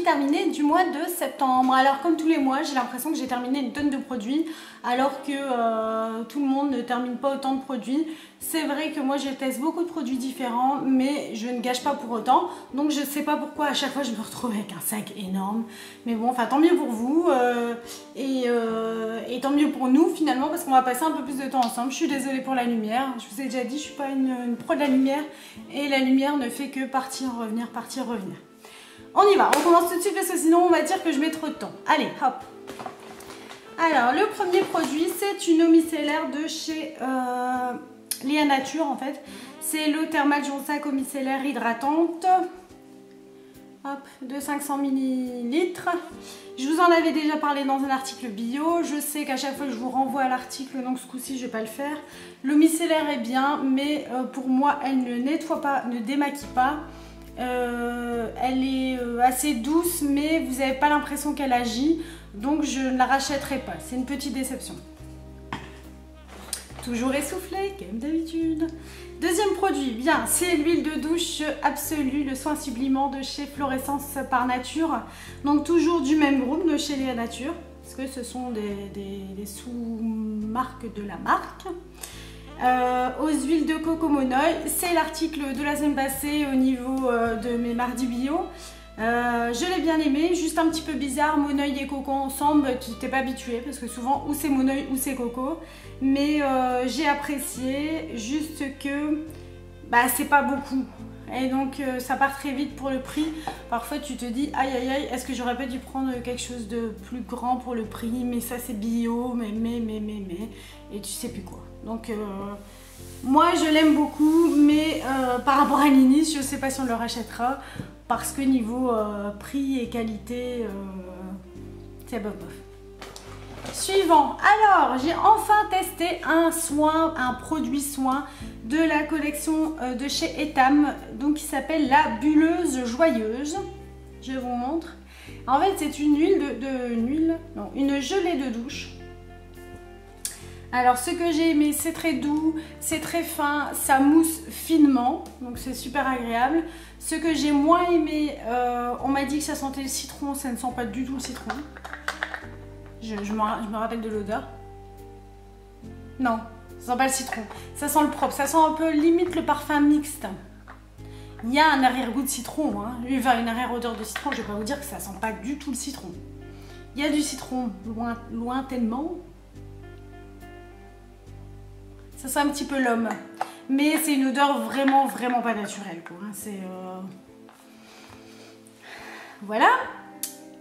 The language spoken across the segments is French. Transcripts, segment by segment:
produits terminés du mois de septembre. Alors comme tous les mois, j'ai l'impression que j'ai terminé une tonne de produits alors que tout le monde ne termine pas autant de produits. C'est vrai que moi je teste beaucoup de produits différents mais je ne gâche pas pour autant. Donc je ne sais pas pourquoi à chaque fois je me retrouve avec un sac énorme. Mais bon, enfin tant mieux pour vous et tant mieux pour nous finalement parce qu'on va passer un peu plus de temps ensemble. Je suis désolée pour la lumière. Je vous ai déjà dit, je ne suis pas une pro de la lumière et la lumière ne fait que partir, revenir, partir, revenir. On y va, on commence tout de suite parce que sinon on va dire que je mets trop de temps. Allez, hop. Alors, le premier produit, c'est une eau micellaire de chez Léa Nature en fait. C'est l'eau thermale Jonsac eau micellaire hydratante. Hop, de 500 ml. Je vous en avais déjà parlé dans un article bio. Je sais qu'à chaque fois je vous renvoie à l'article, donc ce coup-ci je ne vais pas le faire. L'eau micellaire est bien, mais pour moi elle ne nettoie pas, ne démaquille pas. Elle est assez douce, mais vous n'avez pas l'impression qu'elle agit. Donc je ne la rachèterai pas. C'est une petite déception. Toujours essoufflé, comme d'habitude. Deuxième produit, bien, c'est l'huile de douche Absolue, le soin sublimant de chez Florescence par Nature. Donc toujours du même groupe de chez Léa Nature, parce que ce sont des sous-marques de la marque. Aux huiles de coco Monoeil, c'est l'article de la semaine passée au niveau de mes mardis bio. Je l'ai bien aimé, juste un petit peu bizarre, Monoeil et coco ensemble, tu t'es pas habitué parce que souvent ou c'est Monoeil ou c'est coco, mais j'ai apprécié, juste que bah, c'est pas beaucoup et donc ça part très vite pour le prix. Parfois tu te dis aïe aïe aïe, est-ce que j'aurais pas dû prendre quelque chose de plus grand pour le prix, mais ça c'est bio, mais et tu sais plus quoi. Donc moi je l'aime beaucoup, mais par rapport à Ninis, je sais pas si on le rachètera. Parce que niveau prix et qualité, c'est bof bof. Suivant, alors j'ai enfin testé un produit soin de la collection de chez Etam, donc qui s'appelle la bulleuse joyeuse. Je vous montre. En fait, c'est une huile une gelée de douche. Alors ce que j'ai aimé, c'est très doux, c'est très fin, ça mousse finement, donc c'est super agréable. Ce que j'ai moins aimé, on m'a dit que ça sentait le citron, ça ne sent pas du tout le citron. Je me rappelle de l'odeur. Non, ça sent pas le citron, ça sent le propre, ça sent un peu limite le parfum mixte. Il y a un arrière-goût de citron, hein. Enfin une arrière-odeur de citron, je vais pas vous dire que ça sent pas du tout le citron. Il y a du citron lointainement. Ça sent un petit peu l'homme, mais c'est une odeur vraiment pas naturelle, quoi. C'est voilà.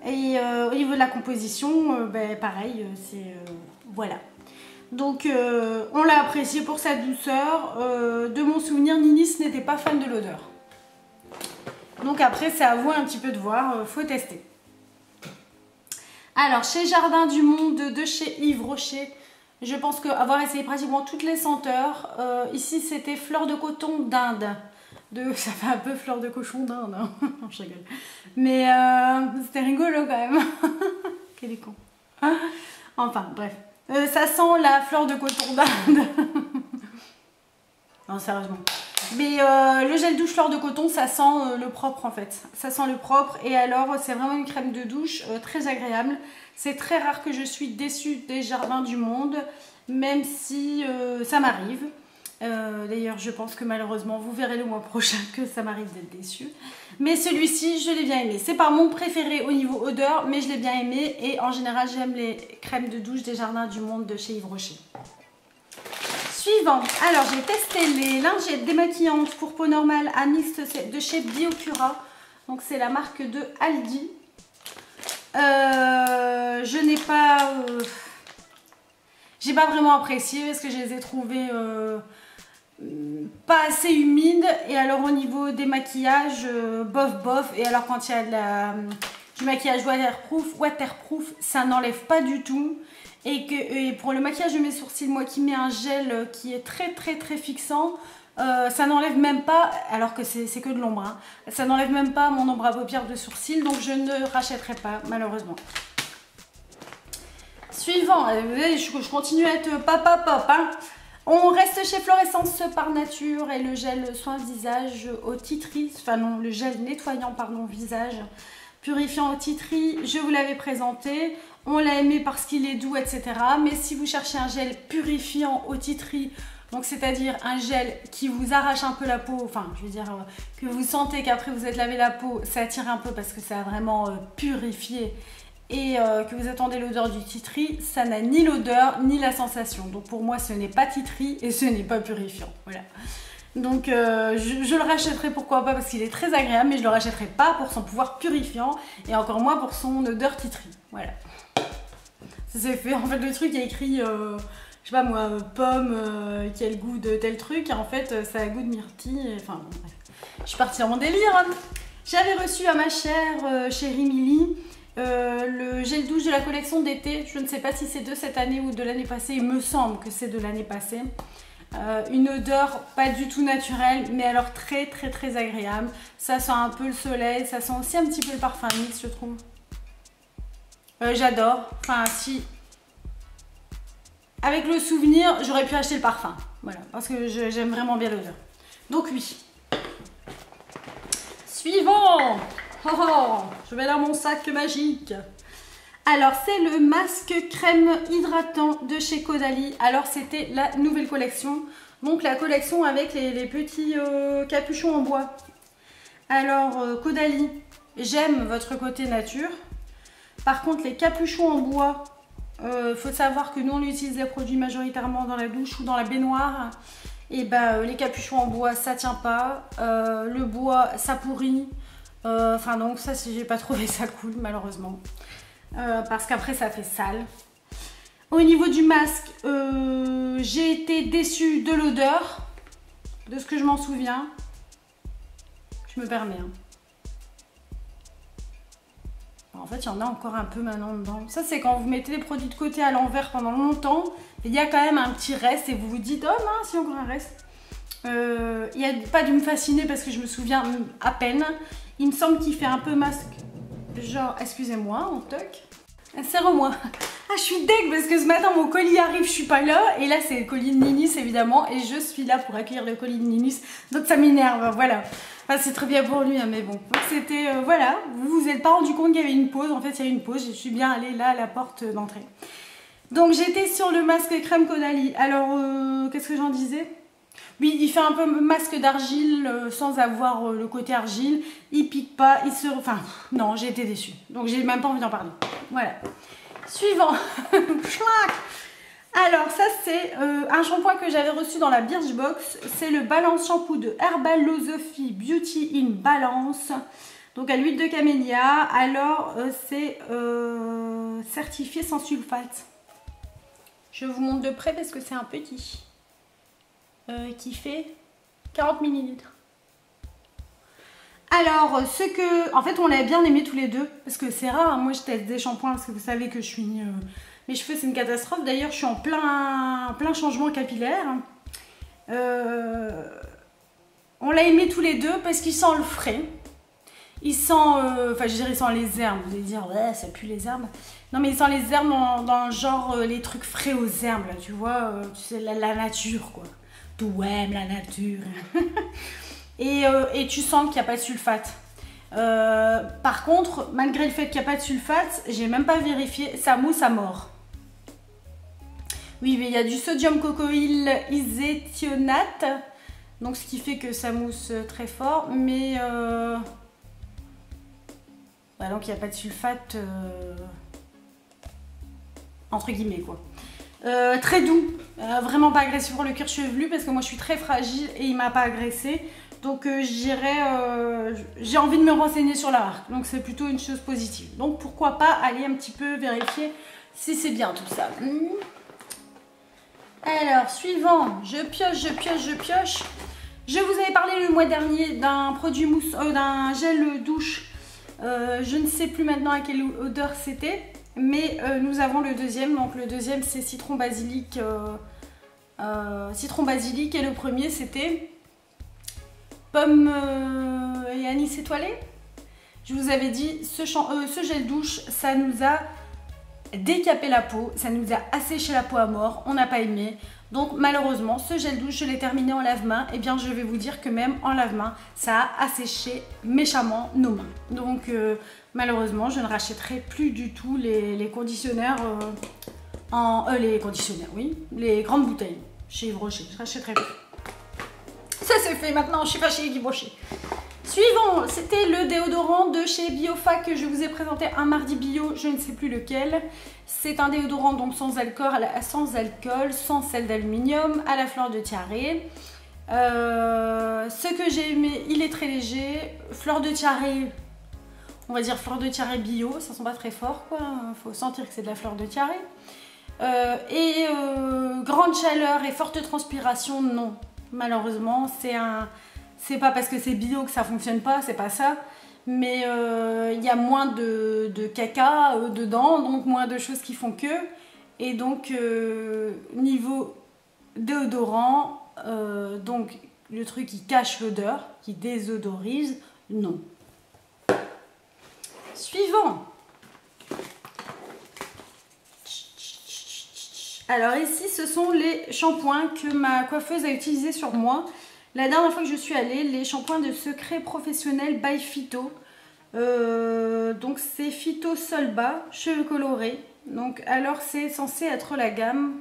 Et au niveau de la composition, ben, pareil, c'est voilà. Donc on l'a apprécié pour sa douceur. De mon souvenir, Ninis n'était pas fan de l'odeur. Donc après, c'est à vous un petit peu de voir, faut tester. Alors chez Jardin du Monde de chez Yves Rocher. Je pense qu'avoir essayé pratiquement toutes les senteurs, ici c'était fleur de coton d'Inde. Ça fait un peu fleur de cochon d'Inde, hein. Non, je rigole. Mais c'était rigolo quand même. Quel est con. Enfin, bref. Ça sent la fleur de coton d'Inde. Non, sérieusement. Mais le gel douche fleur de coton, ça sent le propre en fait. Ça sent le propre et alors c'est vraiment une crème de douche très agréable. C'est très rare que je suis déçue des Jardins du Monde, même si ça m'arrive. D'ailleurs, je pense que malheureusement, vous verrez le mois prochain que ça m'arrive d'être déçue. Mais celui-ci, je l'ai bien aimé. C'est pas mon préféré au niveau odeur, mais je l'ai bien aimé. Et en général, j'aime les crèmes de douche des Jardins du Monde de chez Yves Rocher. Suivant, alors j'ai testé les lingettes démaquillantes pour peau normale à mixte de chez Biocura. Donc c'est la marque de Aldi. Je n'ai pas... j'ai pas vraiment apprécié parce que je les ai trouvées pas assez humides. Et alors au niveau des maquillages, bof. Et alors quand il y a du maquillage waterproof, ça n'enlève pas du tout. Et pour le maquillage de mes sourcils, moi qui mets un gel qui est très fixant, ça n'enlève même pas, alors que c'est que de l'ombre, hein, ça n'enlève même pas mon ombre à paupières de sourcils, donc je ne rachèterai pas malheureusement. Suivant, vous voyez, je continue à être pop, hein. On reste chez Florescence par Nature et le gel soin visage au tea tree, enfin non, le gel nettoyant pardon visage. purifiant au tea tree, je vous l'avais présenté. On l'a aimé parce qu'il est doux, etc. Mais si vous cherchez un gel purifiant au tea tree, donc c'est-à-dire un gel qui vous arrache un peu la peau, enfin je veux dire que vous sentez qu'après vous êtes lavé la peau, ça attire un peu parce que ça a vraiment purifié et que vous attendez l'odeur du tea tree, ça n'a ni l'odeur ni la sensation. Donc pour moi ce n'est pas tea tree et ce n'est pas purifiant. Voilà. Donc je le rachèterai, pourquoi pas, parce qu'il est très agréable, mais je le rachèterai pas pour son pouvoir purifiant et encore moins pour son odeur tea tree. Voilà. Ça c'est fait. En fait le truc il y a écrit... je sais pas moi, pomme qui a le goût de tel truc, et en fait ça a le goût de myrtille, et, enfin bon, bref. Je suis partie dans mon délire. Hein. J'avais reçu à ma chère chérie Milly le gel douche de la collection d'été, je ne sais pas si c'est de cette année ou de l'année passée, il me semble que c'est de l'année passée. Une odeur pas du tout naturelle, mais alors très très très agréable, ça sent un peu le soleil, ça sent aussi un petit peu le parfum mix je trouve. J'adore, enfin si... Avec le souvenir, j'aurais pu acheter le parfum. Voilà, parce que j'aime vraiment bien l'odeur. Donc oui. Suivant. Je vais dans mon sac magique. Alors, c'est le masque crème hydratant de chez Caudalie. Alors, c'était la nouvelle collection. Donc, la collection avec les petits capuchons en bois. Alors, Caudalie, j'aime votre côté nature. Par contre, les capuchons en bois... faut savoir que nous on utilise des produits majoritairement dans la douche ou dans la baignoire, et ben les capuchons en bois ça tient pas, le bois ça pourrit, enfin donc ça j'ai pas trouvé ça cool malheureusement, parce qu'après ça fait sale. Au niveau du masque, j'ai été déçue de l'odeur, de ce que je m'en souviens, je me permets hein. En fait, il y en a encore un peu maintenant dedans. Ça, c'est quand vous mettez les produits de côté à l'envers pendant longtemps. Il y a quand même un petit reste et vous vous dites, oh mince, il y a encore un reste. Il n'y a pas dû me fasciner parce que je me souviens à peine. Il me semble qu'il fait un peu masque. Genre, excusez-moi, on toque. Serre-moi. Ah, je suis deg parce que ce matin, mon colis arrive, je suis pas là. Et là, c'est le colis de Ninis, évidemment. Et je suis là pour accueillir le colis de Ninis. Donc, ça m'énerve, voilà. Enfin, c'est très bien pour lui, hein, mais bon. Donc, c'était, voilà. Vous vous êtes pas rendu compte qu'il y avait une pause. En fait, il y a eu une pause. Je suis bien allée là, à la porte d'entrée. Donc, j'étais sur le masque crème Caudalie. Alors, qu'est-ce que j'en disais? Oui, il fait un peu masque d'argile sans avoir le côté argile. Il pique pas, il se... Enfin, non, j'ai été déçue. Donc, j'ai même pas envie d'en parler. Voilà. Suivant. Alors, ça, c'est un shampoing que j'avais reçu dans la Birchbox. C'est le Balance Shampoo de Herbalosophie Beauty in Balance. Donc, à l'huile de camélia. Alors, c'est certifié sans sulfate. Je vous montre de près parce que c'est un petit. Qui fait 40 ml. Alors, en fait, on l'a bien aimé tous les deux, parce que c'est rare, hein. Moi, je teste des shampoings, parce que vous savez que je suis... mes cheveux, c'est une catastrophe. D'ailleurs, je suis en plein changement capillaire. On l'a aimé tous les deux, parce qu'il sent le frais. Il sent... Enfin, je dirais, il sent les herbes. Vous allez dire, ouais, ça pue les herbes. Non, mais il sent les herbes dans le genre, les trucs frais aux herbes, là, tu vois. Tu sais, la nature, quoi. Tout aime la nature. Et tu sens qu'il n'y a pas de sulfate. Par contre, malgré le fait qu'il n'y a pas de sulfate, j'ai même pas vérifié, ça mousse à mort. Oui, mais il y a du sodium cocoïl iséthionate, donc ce qui fait que ça mousse très fort, mais bah donc il n'y a pas de sulfate entre guillemets quoi. Très doux, vraiment pas agressif pour le cuir chevelu parce que moi je suis très fragile et il m'a pas agressé. Donc j'ai envie de me renseigner sur la marque. Donc c'est plutôt une chose positive. Donc pourquoi pas aller un petit peu vérifier si c'est bien tout ça. Alors suivant, je pioche. Je vous avais parlé le mois dernier d'un produit mousse, d'un gel douche. Je ne sais plus maintenant à quelle odeur c'était. Mais nous avons le deuxième, donc le deuxième c'est citron basilic et le premier c'était pomme et anis étoilé. Je vous avais dit, ce gel douche, ça nous a décapé la peau, ça nous a asséché la peau à mort, on n'a pas aimé. Donc malheureusement, ce gel douche, je l'ai terminé en lave-main. Et bien je vais vous dire que même en lave-main, ça a asséché méchamment nos mains. Donc malheureusement, je ne rachèterai plus du tout les conditionneurs, les grandes bouteilles chez Yves Rocher. Je ne rachèterai plus. Ça c'est fait maintenant, je suis pas chez Yves Rocher. Suivant, c'était le déodorant de chez Biofac que je vous ai présenté un mardi bio, je ne sais plus lequel. C'est un déodorant donc sans alcool, sans sel d'aluminium, à la fleur de tiare. Ce que j'ai aimé, il est très léger. Fleur de tiare, on va dire fleur de tiare bio, ça sent pas très fort quoi. Faut sentir que c'est de la fleur de tiare. Grande chaleur et forte transpiration, non. Malheureusement, c'est pas parce que c'est bio que ça fonctionne pas, c'est pas ça. Mais il y a moins de caca dedans, donc moins de choses qui font que. Et donc, niveau déodorant, donc le truc qui cache l'odeur, qui désodorise, non. Suivant. Alors ici, ce sont les shampoings que ma coiffeuse a utilisés sur moi. La dernière fois que je suis allée, les shampoings de Secret Professionnel by Phyto. Donc c'est Phyto Solba, cheveux colorés. Donc alors c'est censé être la gamme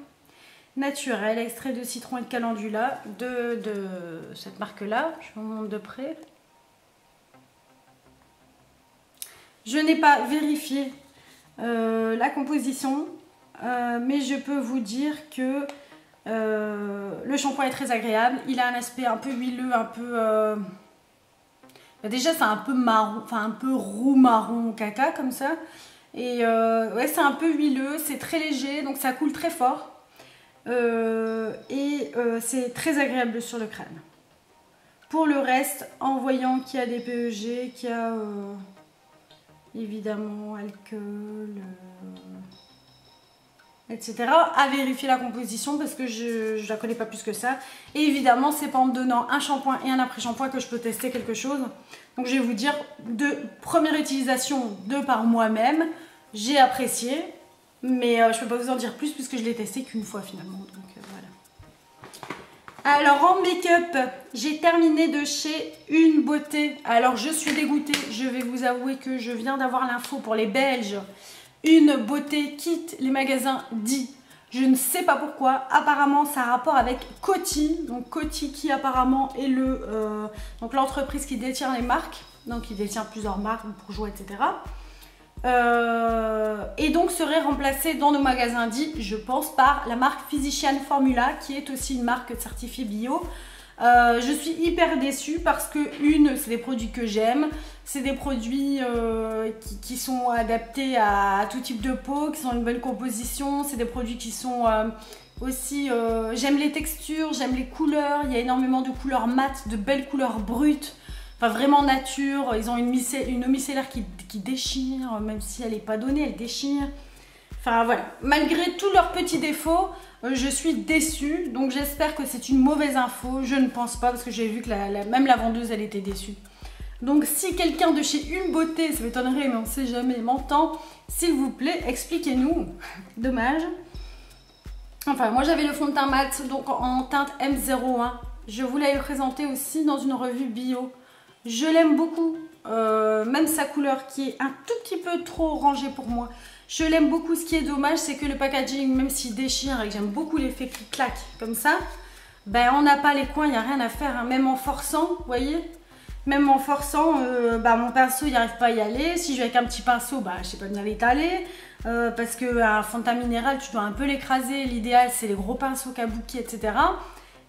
naturelle, extrait de citron et de calendula de cette marque-là. Je vous montre de près. Je n'ai pas vérifié la composition, mais je peux vous dire que le shampoing est très agréable. Il a un aspect un peu huileux, un peu... déjà c'est un peu marron, enfin un peu roux marron caca comme ça. Et ouais, c'est un peu huileux, c'est très léger, donc ça coule très fort. C'est très agréable sur le crâne. Pour le reste, en voyant qu'il y a des PEG, qu'il y a évidemment alcool... etc. à vérifier la composition parce que je la connais pas plus que ça. Et évidemment, c'est pas en me donnant un shampoing et un après-shampoing que je peux tester quelque chose. Donc je vais vous dire, de première utilisation, par moi-même, j'ai apprécié. Mais je peux pas vous en dire plus puisque je l'ai testé qu'une fois finalement. Donc voilà. Alors en make-up, j'ai terminé de chez Une Beauté. Alors je suis dégoûtée, je vais vous avouer que je viens d'avoir l'info pour les Belges. Une Beauté quitte les magasins dits. Je ne sais pas pourquoi. Apparemment, ça a rapport avec Coty. Donc Coty qui apparemment est donc l'entreprise qui détient les marques. Donc il détient plusieurs marques, Bourjois, etc. Et donc serait remplacé dans nos magasins dits, je pense, par la marque Physician Formula, qui est aussi une marque certifiée bio. Je suis hyper déçue parce que c'est des produits que j'aime, c'est des produits qui sont adaptés à tout type de peau, qui sont une bonne composition, c'est des produits qui sont aussi, j'aime les textures, j'aime les couleurs, il y a énormément de couleurs mates, de belles couleurs brutes, enfin vraiment nature, ils ont une eau micellaire qui déchire, même si elle n'est pas donnée, elle déchire. Enfin voilà, malgré tous leurs petits défauts, je suis déçue, donc j'espère que c'est une mauvaise info. Je ne pense pas parce que j'ai vu que même la vendeuse elle était déçue. Donc si quelqu'un de chez Une Beauté, ça m'étonnerait mais on ne sait jamais, m'entend, s'il vous plaît expliquez-nous. Dommage. Enfin moi j'avais le fond de teint mat donc en teinte M01. Je vous l'avais présenté aussi dans une revue bio. Je l'aime beaucoup, même sa couleur qui est un tout petit peu trop orangée pour moi. Je l'aime beaucoup. Ce qui est dommage, c'est que le packaging, même s'il déchire et que j'aime beaucoup l'effet qui claque comme ça, ben on n'a pas les coins, il n'y a rien à faire. Hein. Même en forçant, vous voyez, même en forçant, mon pinceau, il n'arrive pas à y aller. Si je vais avec un petit pinceau, je ne sais pas bien l'étaler. Parce qu'un fond de teint minéral, tu dois un peu l'écraser. L'idéal, c'est les gros pinceaux kabuki, etc.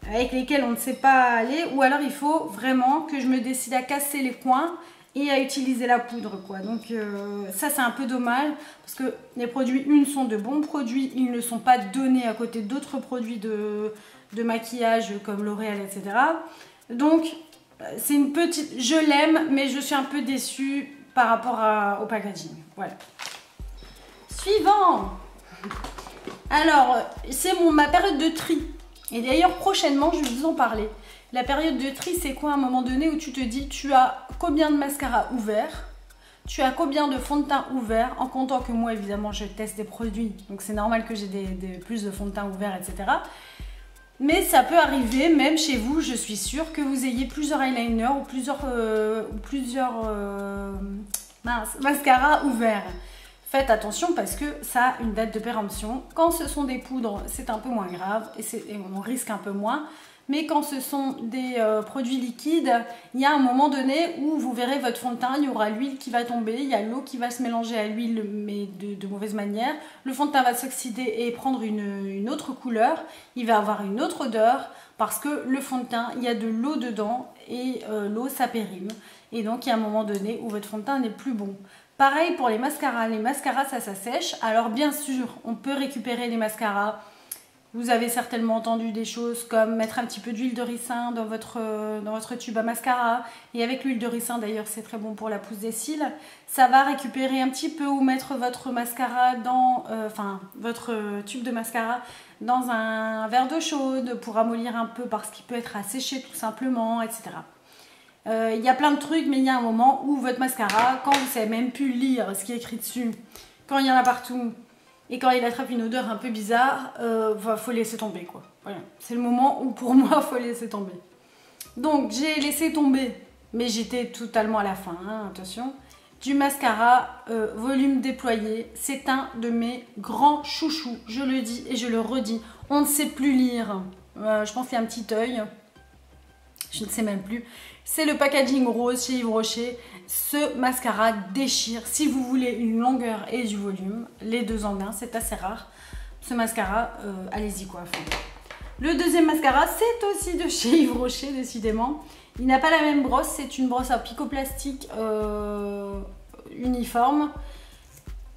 Avec lesquels on ne sait pas aller. Ou alors, il faut vraiment que je me décide à casser les coins et à utiliser la poudre quoi. Donc ça c'est un peu dommage parce que les produits Une sont de bons produits, ils ne sont pas donnés à côté d'autres produits de maquillage comme L'Oréal, etc. Donc c'est une petite, je l'aime mais je suis un peu déçue par rapport au packaging. Voilà. Suivant. Alors c'est ma période de tri et d'ailleurs prochainement je vais vous en parler. La période de tri, c'est quoi à un moment donné où tu te dis tu as combien de mascaras ouverts, tu as combien de fond de teint ouvert, en comptant que moi évidemment je teste des produits, donc c'est normal que j'ai plus de fond de teint ouvert, etc. Mais ça peut arriver, même chez vous, je suis sûre que vous ayez plusieurs eyeliners ou plusieurs mascaras ouverts. Faites attention parce que ça a une date de péremption. Quand ce sont des poudres, c'est un peu moins grave et on risque un peu moins. Mais quand ce sont des produits liquides, il y a un moment donné où vous verrez votre fond de teint, il y aura l'huile qui va tomber, il y a l'eau qui va se mélanger à l'huile, mais de mauvaise manière. Le fond de teint va s'oxyder et prendre une autre couleur. Il va avoir une autre odeur parce que le fond de teint, il y a de l'eau dedans et l'eau, ça périme. Et donc, il y a un moment donné où votre fond de teint n'est plus bon. Pareil pour les mascaras, ça sèche. Alors bien sûr, on peut récupérer les mascaras. Vous avez certainement entendu des choses comme mettre un petit peu d'huile de ricin dans votre tube à mascara. Et avec l'huile de ricin, d'ailleurs, c'est très bon pour la pousse des cils. Ça va récupérer un petit peu ou mettre votre mascara votre tube de mascara dans un verre d'eau chaude pour ramollir un peu parce qu'il peut être asséché tout simplement, etc. Il y a plein de trucs, mais il y a un moment où votre mascara, quand vous ne savez même plus lire ce qui est écrit dessus, quand il y en a partout et quand il attrape une odeur un peu bizarre, faut laisser tomber quoi. Voilà. C'est le moment où pour moi, faut laisser tomber. Donc j'ai laissé tomber, mais j'étais totalement à la fin, hein, attention. Du mascara volume déployé, c'est un de mes grands chouchous, je le dis et je le redis. On ne sait plus lire, je pense qu'il y a un petit œil, je ne sais même plus. C'est le packaging rose chez Yves Rocher. Ce mascara déchire. Si vous voulez une longueur et du volume, les deux en un, c'est assez rare. Ce mascara, allez-y quoi. Le deuxième mascara, c'est aussi de chez Yves Rocher, décidément. Il n'a pas la même brosse, c'est une brosse à picoplastique uniforme.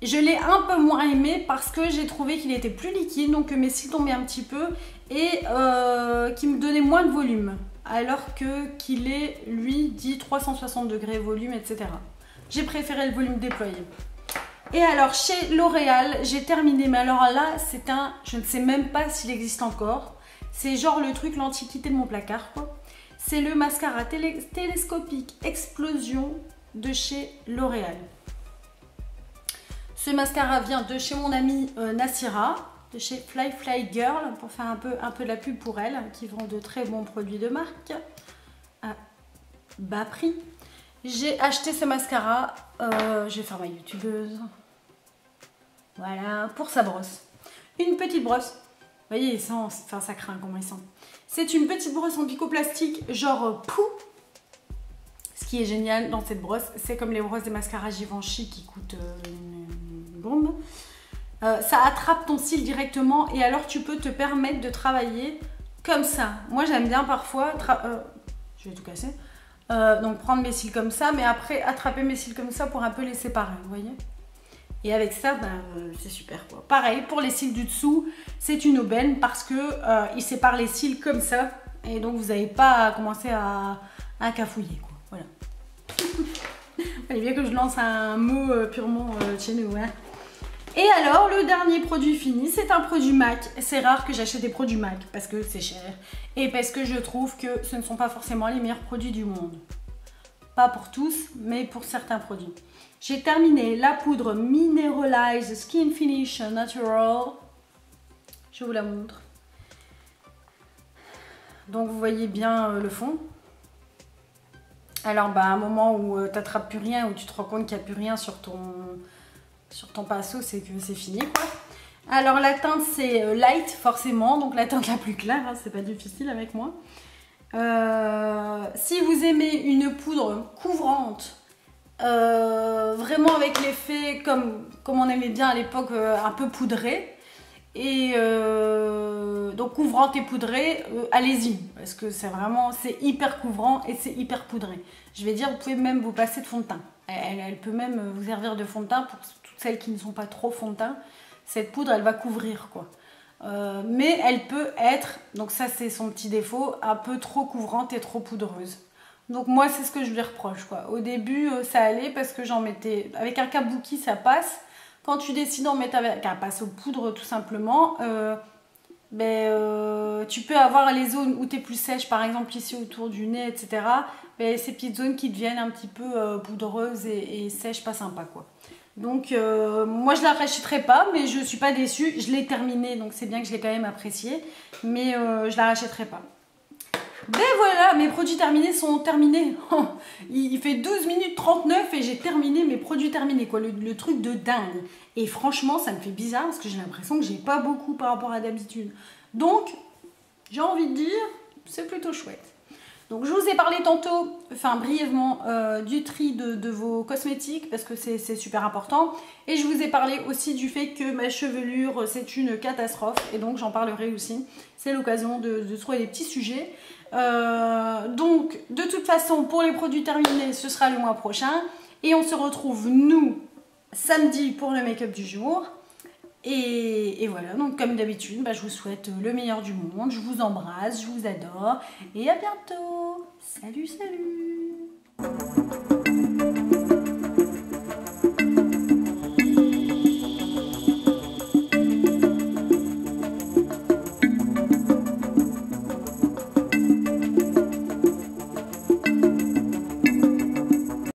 Je l'ai un peu moins aimé parce que j'ai trouvé qu'il était plus liquide, donc que mes cils tombaient un petit peu et qui me donnait moins de volume. Alors qu'il est, lui, dit 360 degrés volume, etc. J'ai préféré le volume déployé. Et alors, chez L'Oréal, j'ai terminé, mais alors là, c'est un... Je ne sais même pas s'il existe encore. C'est genre le truc, l'antiquité de mon placard, quoi. C'est le mascara télescopique Explosion de chez L'Oréal. Ce mascara vient de chez mon amie Nassira, de chez Fly Girl, pour faire un peu de la pub pour elle, qui vend de très bons produits de marque à bas prix. J'ai acheté ce mascara, je vais faire ma youtubeuse, voilà, pour sa brosse. Une petite brosse, vous voyez, ça craint comment il sent. C'est une petite brosse en picoplastique, genre pou. Ce qui est génial dans cette brosse, c'est comme les brosses des mascaras Givenchy qui coûtent une bombe. Ça attrape ton cil directement et alors tu peux te permettre de travailler comme ça. Moi j'aime bien parfois, je vais tout casser, donc prendre mes cils comme ça, mais après attraper mes cils comme ça pour un peu les séparer, vous voyez. Et avec ça, c'est super quoi. Pareil pour les cils du dessous, c'est une aubaine parce que il sépare les cils comme ça et donc vous n'avez pas à commencer à cafouiller quoi. Voilà. Il fallait bien que je lance un mot purement chez nous, hein. Et alors, le dernier produit fini, c'est un produit MAC. C'est rare que j'achète des produits MAC parce que c'est cher et parce que je trouve que ce ne sont pas forcément les meilleurs produits du monde. Pas pour tous, mais pour certains produits. J'ai terminé la poudre Mineralized Skin Finish Natural. Je vous la montre. Donc, vous voyez bien le fond. Alors, à un moment où tu n'attrapes plus rien, où tu te rends compte qu'il n'y a plus rien sur ton pinceau, c'est que c'est fini quoi. Alors la teinte c'est light forcément, donc la teinte la plus claire, hein, c'est pas difficile avec moi. Si vous aimez une poudre couvrante, vraiment avec l'effet comme on aimait bien à l'époque, un peu poudré, et donc couvrante et poudrée, allez-y, parce que c'est hyper couvrant et c'est hyper poudré. Je vais dire, vous pouvez même vous passer de fond de teint. Elle peut même vous servir de fond de teint pour toutes celles qui ne sont pas trop fond de teint. Cette poudre, elle va couvrir quoi. Mais elle peut être, donc ça c'est son petit défaut, un peu trop couvrante et trop poudreuse. Donc moi c'est ce que je lui reproche quoi. Au début ça allait parce que j'en mettais, avec un kabuki ça passe. Quand tu décides d'en mettre avec un pinceau de poudre tout simplement, tu peux avoir les zones où tu es plus sèche, par exemple ici autour du nez, etc. Mais ces petites zones qui deviennent un petit peu poudreuses et sèches, pas sympa quoi. Donc moi je la rachèterai pas, mais je suis pas déçue. Je l'ai terminée, donc c'est bien que je l'ai quand même appréciée, mais je la rachèterai pas. Ben voilà, mes produits terminés sont terminés. Il fait 12 minutes 39 et j'ai terminé mes produits terminés, quoi. Le truc de dingue. Et franchement, ça me fait bizarre parce que j'ai l'impression que j'ai pas beaucoup par rapport à d'habitude. Donc, j'ai envie de dire, c'est plutôt chouette. Donc, je vous ai parlé tantôt, enfin brièvement, du tri de vos cosmétiques parce que c'est super important. Et je vous ai parlé aussi du fait que ma chevelure, c'est une catastrophe. Et donc, j'en parlerai aussi. C'est l'occasion de trouver des petits sujets. Donc, de toute façon, pour les produits terminés, ce sera le mois prochain. Et on se retrouve, nous, samedi pour le make-up du jour. Et voilà, donc comme d'habitude, je vous souhaite le meilleur du monde. Je vous embrasse, je vous adore. Et à bientôt. Salut, salut.